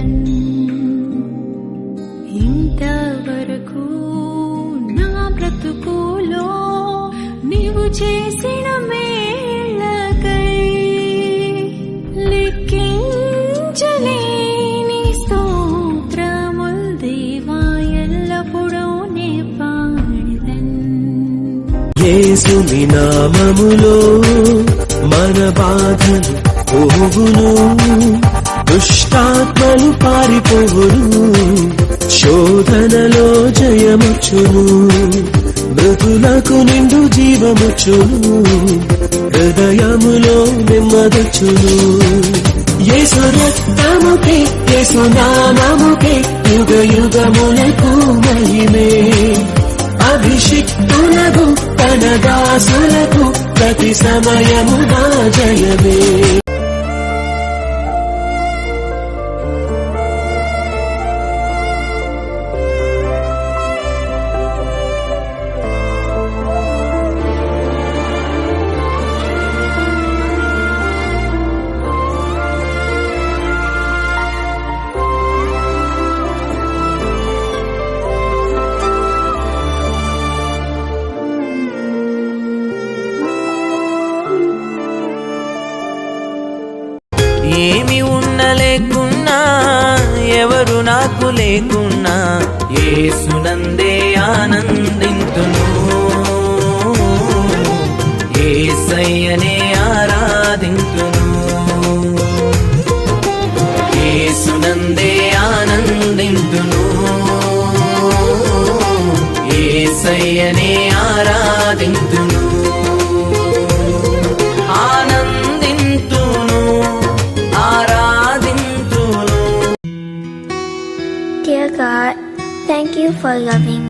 పాడిదన్. ఇంతవరకు నా బ్రతుకులో నీవు చేసిన మేళ్ళకై లెక్కించలేని స్తోత్రముల్ దేవా ఎల్లప్పుడూ నే పాడిదన్. యేసుని నామములో మన బాధలు పోవును, దుష్టాత్మలు పారిపోవును, శోధనలో జయముచ్చును, మృతులకు నిండు జీవముచ్చును, హృదయములో నెమ్మదొచ్చును. యేసు రక్తముకే యేసు నామముకే యుగ యుగములకు మహిమే. అభిషిక్తులకు తన దాసులకు ప్రతి సమయము నా జయమే. ఏమి ఉండలేకున్నా ఎవరు నాకు లేకున్నా యేసునందే ఆనందింతును, యేసయ్యనే ఆరాధింతును, యేసునందే ఆనందింతును, యేసయ్యనే ఆరాధింతును. Dear God, thank you for loving me.